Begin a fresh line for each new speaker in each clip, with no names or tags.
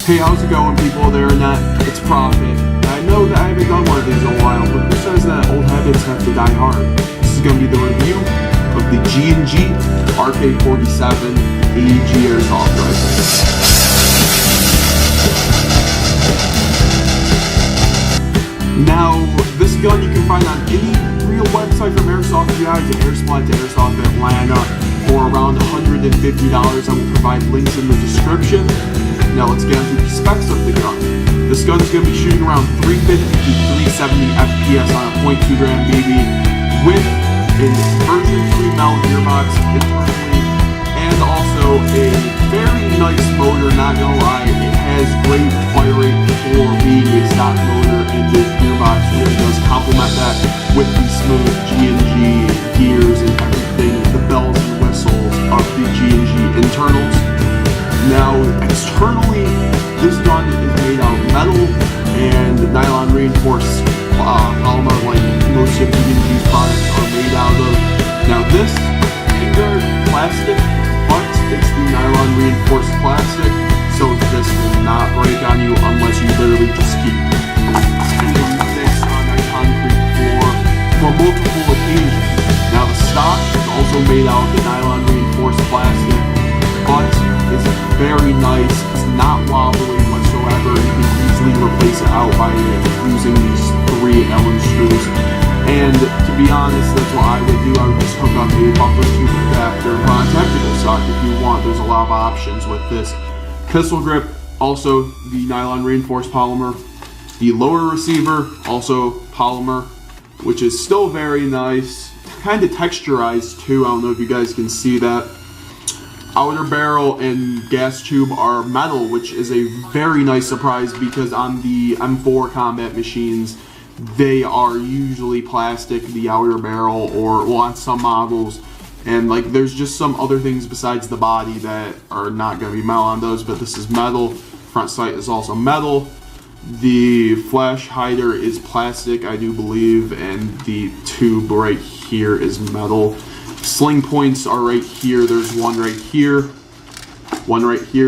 Hey, how's it going, people of the internet? It's Prophet. I know that I haven't done one of these in a while, but who says that old habits have to die hard? This is going to be the review of the G&G RK-47 AEG Airsoft Rifle. Now, this gun you can find on any real website from Airsoft GI to Airsplat to Airsoft Atlanta for around $150. I will provide links in the description. Now let's get into the specs of the gun. This gun is going to be shooting around 350 to 370 FPS on a .2 gram BB with a version 3 metal gearbox internally and also a very nice motor, not gonna lie. It has great fire rate for being a stock motor, and this gearbox really does complement that with the smooth G&G gears and everything, the bells and whistles of the G&G internals. Now, externally, this gun is made out of metal and nylon reinforced polymer like most of G&G's products are made out of. Now, this is plastic, but it's the nylon reinforced plastic, so this will not break on you unless you literally just keep spinning this on a concrete floor for multiple occasions. Now, the stock is also made out of the nylon reinforced plastic, but it's very nice. It's not wobbly whatsoever. You can easily replace it out by using these 3 Allen screws. And to be honest, that's what I would do. I would just hook up a buffer tube adapter and run a technical stock if you want. There's a lot of options with this. Pistol grip, also the nylon reinforced polymer. The lower receiver, also polymer, which is still very nice. Kind of texturized too. I don't know if you guys can see that. Outer barrel and gas tube are metal, which is a very nice surprise because on the M4 combat machines, they are usually plastic, the outer barrel, or well, on some models, and like there's just some other things besides the body that are not going to be metal on those, but this is metal. Front sight is also metal. The flash hider is plastic, I do believe, and the tube right here is metal. Sling points are right here. There's one right here,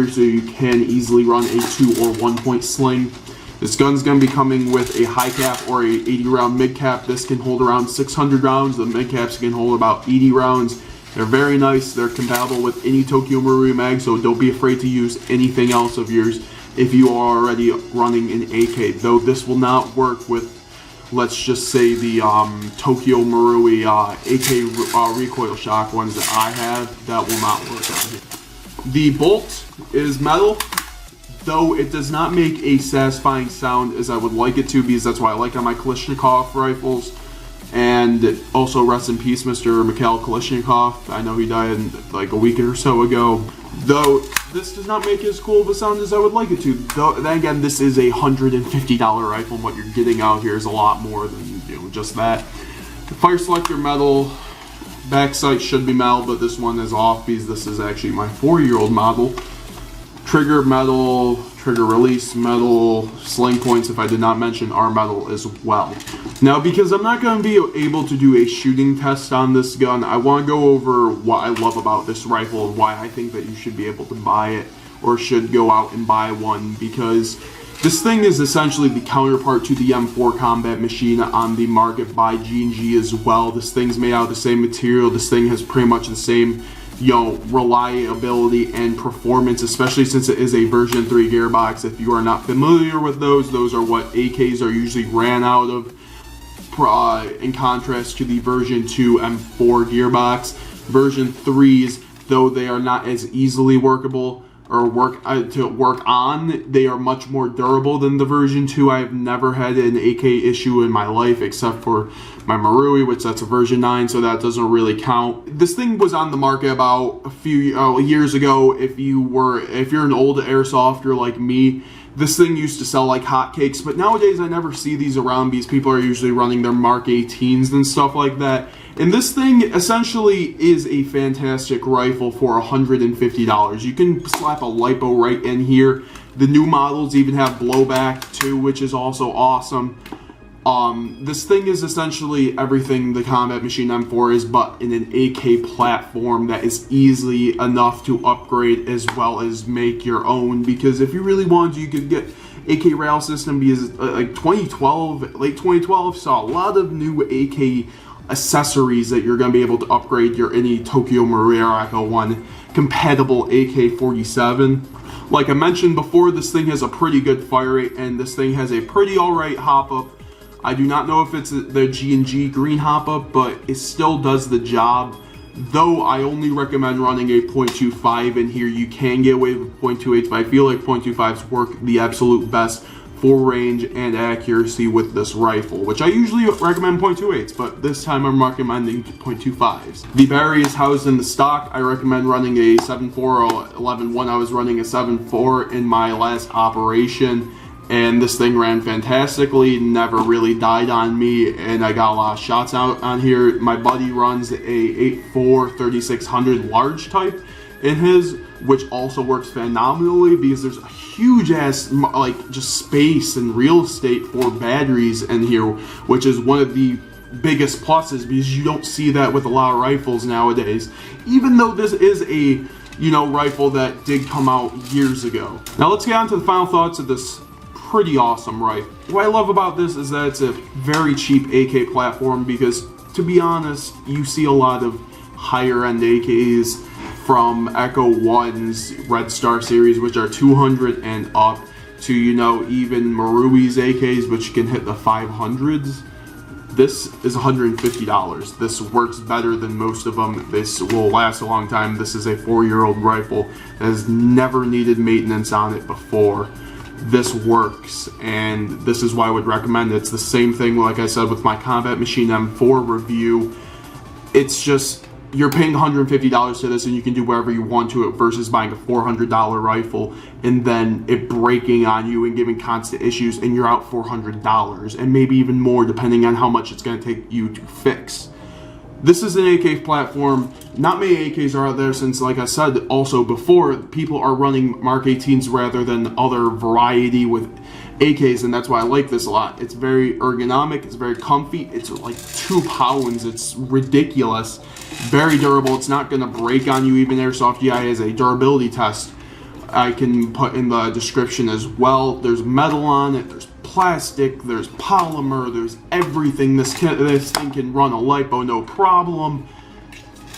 so you can easily run a 2 or 1 point sling. This gun's going to be coming with a high cap or a 80 round mid cap. This can hold around 600 rounds. The mid caps can hold about 80 rounds. They're very nice. They're compatible with any Tokyo Marui mag, so don't be afraid to use anything else of yours if you are already running an AK. Though this will not work with, let's just say, the Tokyo Marui AK recoil shock ones that I have. That will not work on here. The bolt is metal, though it does not make a satisfying sound as I would like it to, because that's why I like on my Kalashnikov rifles. And also rest in peace Mr. Mikhail Kalashnikov. I know he died like a week or so ago. Though this does not make as cool of a sound as I would like it to. Though then again, this is a $150 rifle, and what you're getting out here is a lot more than just that. The fire selector metal, back sight should be metal, but this one is off because this is actually my 4-year-old model. Trigger metal, trigger release metal, sling points, if I did not mention, are metal as well. Now, because I'm not going to be able to do a shooting test on this gun, I want to go over what I love about this rifle and why I think that you should be able to buy it or should go out and buy one, because this thing is essentially the counterpart to the M4 combat machine on the market by G&G as well. This thing's made out of the same material. This thing has pretty much the same reliability and performance, especially since it is a version 3 gearbox. If you are not familiar with those are what AKs are usually ran out of, in contrast to the version 2 M4 gearbox. Version 3s, though they are not as easily workable or work on, they are much more durable than the version 2. I've never had an AK issue in my life except for my Marui, which that's a version 9, so that doesn't really count. This thing was on the market about a few years ago. If you're an old airsofter like me, this thing used to sell like hotcakes, but nowadays I never see these around because people are usually running their Mark 18s and stuff like that. And this thing essentially is a fantastic rifle for $150. You can slap a LiPo right in here. The new models even have blowback too, which is also awesome. This thing is essentially everything the Combat Machine M4 is, but in an AK platform that is easily enough to upgrade as well as make your own. Because if you really wanted to, you could get AK rail system, because like 2012, late 2012 saw a lot of new AK accessories that you're going to be able to upgrade your any Tokyo Marine Echo 1 compatible AK-47. Like I mentioned before, this thing has a pretty good fire rate, and this thing has a pretty alright hop-up. I do not know if it's the G&G green hop-up, but it still does the job. Though I only recommend running a .25 in here. You can get away with .28, but I feel like .25s work the absolute best for range and accuracy with this rifle, which I usually recommend .28s, but this time I'm recommending .25s. The battery is housed in the stock. I recommend running a 7.4 or 11.1. I was running a 7.4 in my last operation, and this thing ran fantastically, never really died on me, and I got a lot of shots out on here. My buddy runs a 8.4 3600 large type in his, which also works phenomenally because there's a huge ass like just space and real estate for batteries in here, which is one of the biggest pluses, because you don't see that with a lot of rifles nowadays, even though this is a, you know, rifle that did come out years ago. Now let's get on to the final thoughts of this pretty awesome rifle. What I love about this is that it's a very cheap AK platform, because to be honest, you see a lot of higher end AKs from Echo 1's Red Star series, which are 200 and up, to, you know, even Marui's AKs, which can hit the 500s. This is $150. This works better than most of them. This will last a long time. This is a 4-year-old rifle that has never needed maintenance on it before. This works, and this is why I would recommend it. It's the same thing, like I said, with my Combat Machine M4 review. It's just, you're paying $150 to this, and you can do whatever you want to it, versus buying a $400 rifle and then it breaking on you and giving constant issues, and you're out $400 and maybe even more depending on how much it's going to take you to fix. This is an AK platform. Not many AKs are out there, since, like I said also before, people are running Mark 18s rather than other variety with AKs, and that's why I like this a lot. It's very ergonomic, it's very comfy, it's like 2 pounds, it's ridiculous, very durable, it's not going to break on you. Even Airsoft GI has a durability test I can put in the description as well. There's metal on it, there's plastic, there's polymer, there's everything. This thing can run a lipo no problem,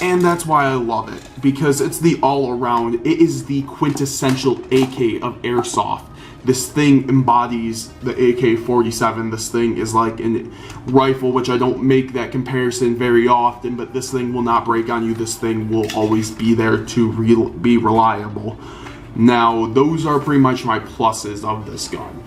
and that's why I love it, because it's the all-around. It is the quintessential AK of Airsoft. This thing embodies the AK-47. This thing is like a rifle, which I don't make that comparison very often, but this thing will not break on you. This thing will always be there to be reliable. Now, those are pretty much my pluses of this gun.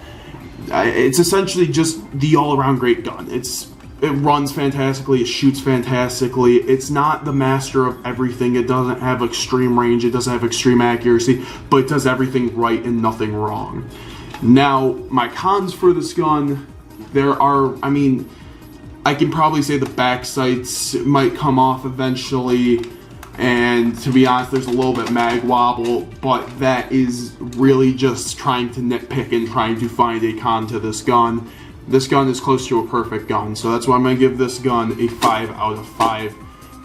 It's essentially just the all-around great gun. It runs fantastically, it shoots fantastically. It's not the master of everything. It doesn't have extreme range, it doesn't have extreme accuracy, but it does everything right and nothing wrong. Now, my cons for this gun, there are, I mean, I can probably say the back sights might come off eventually, and to be honest, there's a little bit mag wobble, but that is really just trying to nitpick and trying to find a con to this gun. This gun is close to a perfect gun, so that's why I'm going to give this gun a 5 out of 5,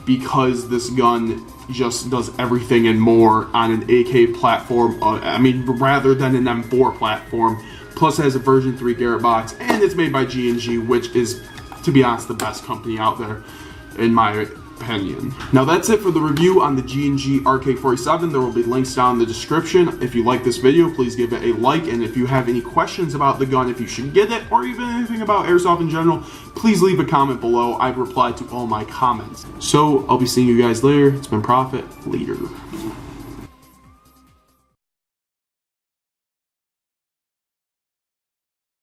because this gun just does everything and more on an AK platform, rather than an M4 platform. Plus it has a version 3 Garrett box, and it's made by G&G, which is, to be honest, the best company out there, in my opinion. Now that's it for the review on the G&G RK-47. There will be links down in the description. If you like this video, please give it a like, and if you have any questions about the gun, if you should get it, or even anything about Airsoft in general, please leave a comment below. I've replied to all my comments. So I'll be seeing you guys later. It's been Prophet, later.